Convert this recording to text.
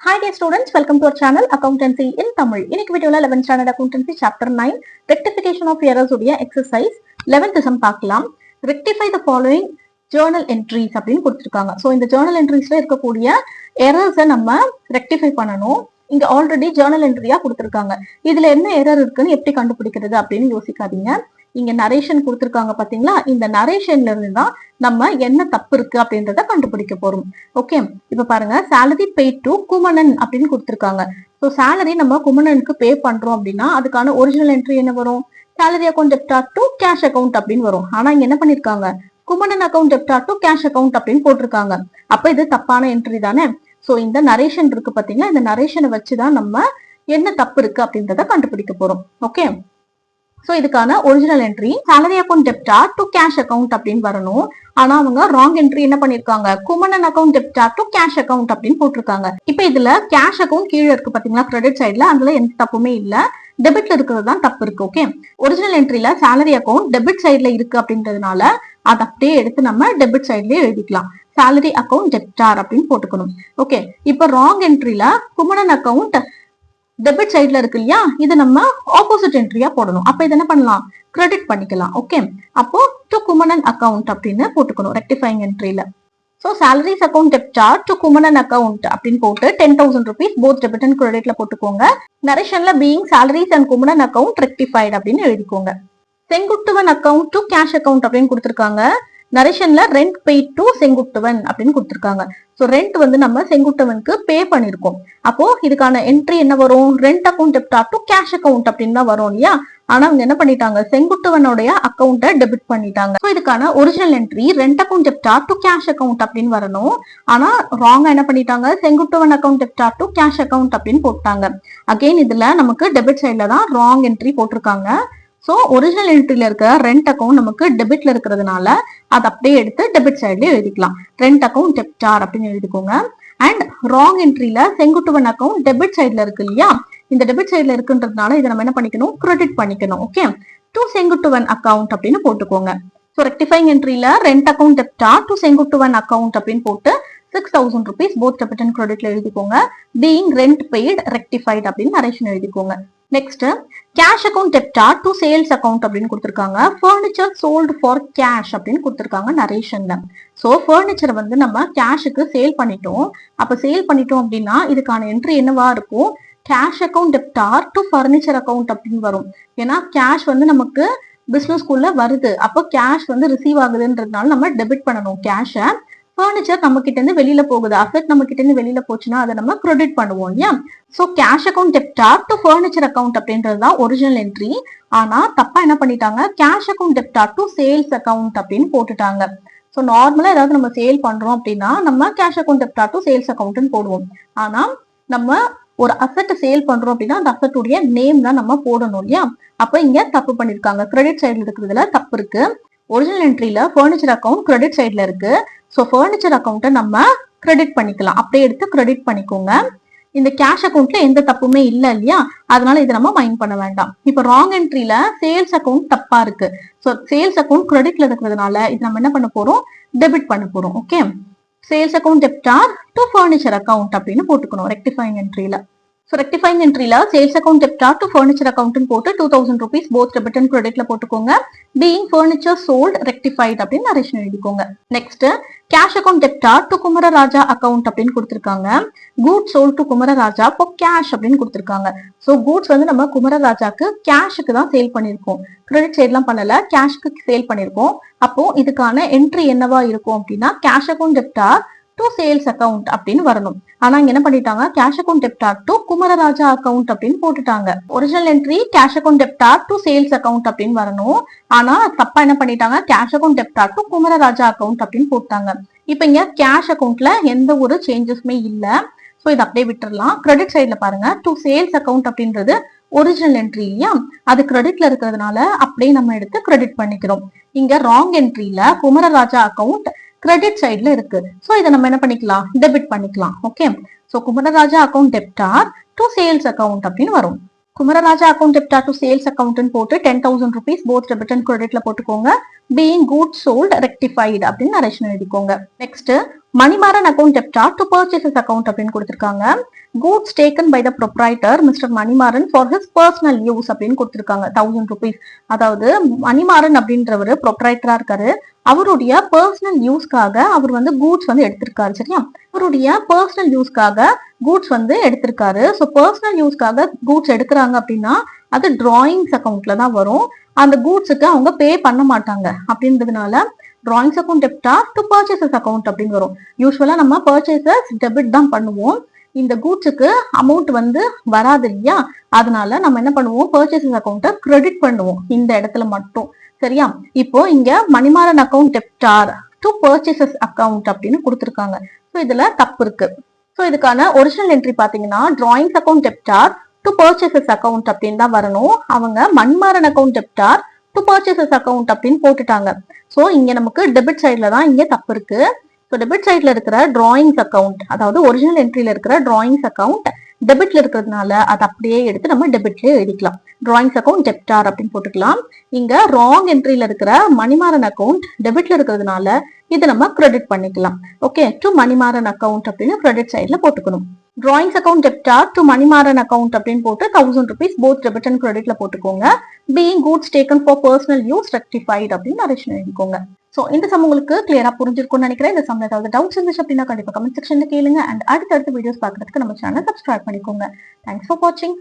Hi dear students, welcome to our channel Accountancy in Tamil. இன்னைக்கு வீடியோல 11th standard accountancy chapter 9 rectification of errors உடைய exercise 11th sum பார்க்கலாம். Rectify the following journal entries அப்படின்னு கொடுத்திருக்காங்க. So இந்த journal entries-ல இருக்கக்கூடிய errors நம்ம rectify பண்ணனும். இங்க ஆல்ரெடி journal entry-யா கொடுத்திருக்காங்க. இதுல என்ன error இருக்குன்னு எப்படி கண்டுபிடிக்கிறது அப்படின்னு யோசிக்காதீங்க. இங்க நரேஷன் கொடுத்திருக்காங்க பாத்தீங்களா, இந்த நரேஷன்ல இருந்து தான் நம்ம என்ன தப்பு இருக்கு அப்படின்றத கண்டுபிடிக்க போறோம். ஓகே, இப்ப பாருங்க, salary paid to குமணன் அப்படின்னு கொடுத்திருக்காங்க. ஸோ salary நம்ம குமணனுக்கு பே பண்றோம் அப்படின்னா அதுக்கான ஒரிஜினல் என்ட்ரி என்ன வரும்? salary account debtor to cash account அப்படின்னு வரும். ஆனா இங்க என்ன பண்ணிருக்காங்க, Kumanan account debtor to cash account அப்படின்னு போட்டிருக்காங்க. அப்ப இது தப்பான என்ட்ரி தானே. ஸோ இந்த நரேஷன் இருக்கு பாத்தீங்களா, இந்த நரேஷனை வச்சுதான் நம்ம என்ன தப்பு இருக்கு அப்படின்றத கண்டுபிடிக்க போறோம். ஓகே, சோ இதுக்கான original entry salary account debtor to cash account அப்படின்னு வரணும். ஆனா அவங்க ராங் என்ட்ரி என்ன பண்ணிருக்காங்க, Kumanan account debtor to cash account அப்படின்னு போட்டிருக்காங்க. இப்ப இதுல கேஷ் அக்கௌண்ட் கீழே இருக்கு பாத்தீங்களா, கிரெடிட் சைட்ல, அதுல எந்த தப்புமே இல்ல, டெபிட்ல இருக்கிறது தான் தப்பு இருக்கு. ஓகே, ஒரிஜினல் என்ட்ரில salary account டெபிட் சைட்ல இருக்கு அப்படின்றதுனால அதை அப்படியே எடுத்து நம்ம டெபிட் சைட்லயே எழுதிக்கலாம். salary account debtor அப்படின்னு போட்டுக்கணும். ஓகே, இப்ப ராங் என்ட்ரில குமணன் அக்கௌண்ட் டெபிட் சைட்ல இருக்கு இல்லையா, இது நம்ம ஆப்போசிட் என்ட்ரியா போடணும். அப்ப இது என்ன பண்ணலாம், கிரெடிட் பண்ணிக்கலாம். ஓகே, அப்போ டு குமணன் அக்கௌண்ட் அப்படின்னு போட்டுக்கணும் ரெக்டிஃபைங் என்ட்ரில. So salaries account debtor to Kumanan account அப்படின்னு போட்டு 10,000 rupees both debit and creditல போட்டுக்கோங்க. நரேஷன்ல being salaries and Kumanan account rectified அப்படின்னு எழுதிக்கோங்க. Senguttuvan account to cash account அப்படின்னு கொடுத்திருக்காங்க. நரேஷன்ல ரெண்ட் பெய்ட் டு செங்குட்டுவன் அப்படின்னு கொடுத்திருக்காங்க. சோ ரெண்ட் வந்து நம்ம செங்குட்டுவனுக்கு பே பண்ணிருக்கோம். அப்போ இதுக்கான என்ட்ரி என்ன வரும், rent account debtor to cash account அப்படின்னு தான் வரும் இல்லையா. ஆனா அவங்க என்ன பண்ணிட்டாங்க, செங்குட்டுவனுடைய அக்கௌண்ட்டை டெபிட் பண்ணிட்டாங்க. சோ இதுக்கான original entry rent account debtor to cash account அப்படின்னு வரணும். ஆனா ராங்கா என்ன பண்ணிட்டாங்க, Senguttuvan account debtor to cash account அப்படின்னு போட்டாங்க. அகைன் இதுல நமக்கு டெபிட் சைட்ல தான் ராங் என்ட்ரி போட்டிருக்காங்க. சோ ஒரிஜினல் என்ட்ரில இருக்க ரெண்ட் அக்கௌண்ட் நமக்கு டெபிட்ல இருக்கிறதுனால அதை அப்படியே எடுத்து டெபிட் சைட்ல எழுதிக்கலாம். ரெண்ட் அக்கௌண்ட் debtor அப்படின்னு எழுதிக்கோங்க. அண்ட் ராங் என்ட்ரில செங்குட்டுவன் அக்கௌண்ட் டெபிட் சைட்ல இருக்கு இல்லையா, இந்த டெபிட் சைட்ல இருக்குன்றதுனால இதை நம்ம என்ன பண்ணிக்கணும், கிரெடிட் பண்ணிக்கணும். ஓகே, டு செங்குட்டுவன் அக்கௌண்ட் அப்படின்னு போட்டுக்கோங்க. ஸோ ரெக்டிஃபைங் என்ட்ரில rent account debtor to Senguttuvan account அப்படின்னு போட்டு 6,000 rupees போத் டெபிட் அண்ட் கிரெடிட்ல எழுதிக்கோங்க. பீயிங் ரெண்ட் பெய்ட் ரெக்டிஃபைட் அப்படின்னு நரேஷன் எழுதிக்கோங்க. Next cash account debtor to sales account அப்படின்னு கொடுத்திருக்காங்க. ஃபர்னிச்சர் சோல்டு ஃபார் கேஷ் அப்படின்னு கொடுத்திருக்காங்க நரேஷன்ல. சோ ஃபர்னிச்சரை வந்து நம்ம கேஷுக்கு சேல் பண்ணிட்டோம். அப்ப சேல் பண்ணிட்டோம் அப்படின்னா இதுக்கான என்ட்ரி என்னவா இருக்கும், cash account debtor to furniture account அப்படின்னு வரும். ஏன்னா கேஷ் வந்து நமக்கு பிசினஸ்குள்ள வருது, அப்போ கேஷ் வந்து ரிசீவ் ஆகுதுன்றதுனால நம்ம டெபிட் பண்ணணும் கேஷை. ஃபர்னிச்சர் நம்ம கிட்ட இருந்து வெளியில போகுது, அசெட் நம்ம கிட்ட இருந்து வெளியில போச்சுன்னா அதை நம்ம கிரெடிட் பண்ணுவோம் இல்லையா. So cash account debtor to furniture account அப்படின்றது தான் ஒரிஜினல் என்ட்ரி. ஆனா தப்பா என்ன பண்ணிட்டாங்க, cash account debtor to sales account அப்படின்னு போட்டுட்டாங்க. சோ நார்மலா ஏதாவது நம்ம சேல் பண்றோம் அப்படின்னா நம்ம cash account debtor to sales அக்கௌண்ட்னு போடுவோம். ஆனா நம்ம ஒரு அசெட் சேல் பண்றோம் அப்படின்னா அந்த அசெட்டுடைய நேம் தான் நம்ம போடணும் இல்லையா. அப்ப இங்க தப்பு பண்ணிருக்காங்க, கிரெடிட் சைட்ல இருக்கிறதுல தப்பு இருக்கு. ஒரிஜினல் என்ட்ரில ஃபர்னிச்சர் அக்கௌண்ட் கிரெடிட் சைட்ல இருக்கு. ஸோ ஃபர்னிச்சர் அக்கௌண்ட்டை நம்ம கிரெடிட் பண்ணிக்கலாம், அப்படியே எடுத்து கிரெடிட் பண்ணிக்கோங்க. இந்த கேஷ் அக்கௌண்ட்ல எந்த தப்புமே இல்லை இல்லையா, அதனால இதை நம்ம மைண்ட் பண்ண வேண்டாம். இப்போ ராங் என்ட்ரில சேல்ஸ் அக்கௌண்ட் தப்பா இருக்கு. ஸோ சேல்ஸ் அக்கௌண்ட் கிரெடிட்ல இருக்கிறதுனால இது நம்ம என்ன பண்ண போறோம், டெபிட் பண்ண போறோம். Okay, sales account debtor to furniture account அப்படின்னு போட்டுக்கணும் ரெக்டிஃபைங் என்ட்ரில. ஸோ ரெக்டிஃபைங் என்ட்ரில sales account debtor to furniture account போட்டு 2,000 rupees போத் டெபிட் அண்ட் கிரெடிட்ல போட்டுக்கோங்க. பீயிங் ஃபர்னிச்சர் சோல்ட் ரெக்டிஃபைட் அப்படின்னு நரேஷன் எழுதிக்கோங்க. Next cash account debtor to Kumararaja account அப்படின்னு கொடுத்திருக்காங்க. கூட்ஸ் சோல்ட் டு குமரராஜா இப்போ கேஷ் அப்படின்னு கொடுத்திருக்காங்க. ஸோ கூட்ஸ் வந்து நம்ம குமரராஜாக்கு கேஷுக்கு தான் சேல் பண்ணிருக்கோம், கிரெடிட் சைட்லாம் பண்ணல, கேஷ்க்கு சேல் பண்ணிருக்கோம். அப்போ இதுக்கான என்ட்ரி என்னவா இருக்கும் அப்படின்னா cash account debtor to sales account அப்படின்னு வரணும். ஆனா இங்க என்ன பண்ணிட்டாங்க, cash account debtor to Kumararaja account அப்படின்னு போட்டுட்டாங்க. Original entry cash account debtor to sales account அப்படின்னு வரணும். ஆனா தப்பா என்ன பண்ணிட்டாங்க, cash account debtor to Kumararaja account அப்படின்னு போட்டாங்க. இப்ப இங்க கேஷ் அக்கௌண்ட்ல எந்த ஒரு சேஞ்சஸுமே இல்ல. சோ இதை அப்படியே விட்டுறலாம். கிரெடிட் சைட்ல பாருங்க, டு சேல்ஸ் அக்கௌண்ட் அப்படின்றது ஒரிஜினல் என்ட்ரி இல்லையா, அது கிரெடிட்ல இருக்கிறதுனால அப்படியே நம்ம எடுத்து கிரெடிட் பண்ணிக்கிறோம். இங்க ராங் என்ட்ரில குமரராஜா அக்கௌண்ட் கிரெடிட் சைட்ல இருக்கு. சோ இதை நம்ம என்ன பண்ணிக்கலாம், டெபிட் பண்ணிக்கலாம். Okay, so Kumararaja account debtor to sales account அப்படின்னு வரும். Kumararaja account debtor to sales account போட்டு 10,000 rupees போத் டெபிட் அண்ட் கிரெடிட்ல போட்டுக்கோங்க. பீயிங் கூட்ஸ் சோல்ட் ரெக்டிஃபைட் அப்படின்னு நரேஷன் எழுதிக்கோங்க. Next Manimaran account debtor to purchases account அப்படின்னு கொடுத்திருக்காங்க. Goods taken by the proprietor Mister Manimaran for his personal use அப்படின்னு கொடுத்துருக்காங்க 1000 rupees. அதாவது மணிமாறன் அப்படின்றவர் ப்ரொப்ரைட்டரா இருக்காரு, அவருடைய பர்சனல் யூஸ்க்காக அவர் வந்து கூட்ஸ் வந்து எடுத்திருக்காரு. சரியா, அவருடைய பர்சனல் யூஸ்க்காக கூட்ஸ் வந்து எடுத்திருக்காரு. ஸோ பர்சனல் யூஸ்க்காக கூட்ஸ் எடுக்கிறாங்க அப்படின்னா அது டிராயிங்ஸ் அக்கௌண்ட்ல தான் வரும். அந்த கூட்ஸுக்கு அவங்க பே பண்ண மாட்டாங்க அப்படின்றதுனால drawings account டெப்டார் to purchases account அப்படின்னு வரும். யூஸ்வலா நம்ம பர்ச்சேசஸ் டெபிட் தான் பண்ணுவோம், இந்த கூட்ஸுக்கு அமௌண்ட் வந்து வராது இல்லையா, அதனால நம்ம என்ன பண்ணுவோம், பர்ச்சேசஸ் அக்கௌண்ட்டை கிரெடிட் பண்ணுவோம் இந்த இடத்துல மட்டும். சரியா, இப்போ இங்க Manimaran account டெப்டார் to purchases account அப்படின்னு கொடுத்துருக்காங்க. ஸோ இதுல தப்பு இருக்கு. ஸோ இதுக்கான ஒரிஜினல் என்ட்ரி பாத்தீங்கன்னா drawings account டெப்டார் to purchases account அப்படின்னு தான் வரணும். அவங்க Manimaran account டெப்டார் to purchases account அப்படின்னு போட்டுட்டாங்க. ஸோ இங்க நமக்கு டெபிட் சைட்ல தான் இங்க தப்பு இருக்கு. ஸோ டெபிட் சைட்ல இருக்கிற டிராயிங்ஸ் அக்கௌண்ட், அதாவது ஒரிஜினல் என்ட்ரியில இருக்கிற டிராயிங்ஸ் அக்கௌண்ட் டெபிட்ல இருக்கிறதுனால அதை அப்படியே எடுத்து நம்ம டெபிட்லயே எழுதிக்கலாம். டிராயிங்ஸ் அக்கௌண்ட் டெப்டார் அப்படின்னு போட்டுக்கலாம். இங்க ராங் என்ட்ரியில இருக்கிற மணிமாறன் அக்கௌண்ட் டெபிட்ல இருக்கிறதுனால இதை நம்ம கிரெடிட் பண்ணிக்கலாம். ஓகே, டு மணிமாறன் அக்கௌண்ட் அப்படின்னு கிரெடிட் சைட்ல போட்டுக்கணும். Drawings account டெப்டார் to Manimaran account அப்படின்னு போட்டு 1000 rupees போத் டெபிட் அண்ட் கிரெடிட்ல போட்டுக்கோங்க. Being goods taken for personal use rectified அப்படின்னு நரேஷன் எழுதிக்கோங்க. ஸோ இந்த சம் உங்களுக்கு கிளியரா புரிஞ்சிருக்கும்னு நினைக்கிறேன். இந்த சம்ல ஏதாவது டவுட்ஸ் இருந்துச்சு அப்படின்னா கண்டிப்பா கமெண்ட் செக்ஷன்ல கேளுங்க. அண்ட் அடுத்தடுத்த வீடியோஸ் பார்க்கறதுக்கு நம்ம சேனல் சப்ஸ்கிரைப் பண்ணிக்கோங்க. தேங்க்ஸ் ஃபார் வாட்சிங்.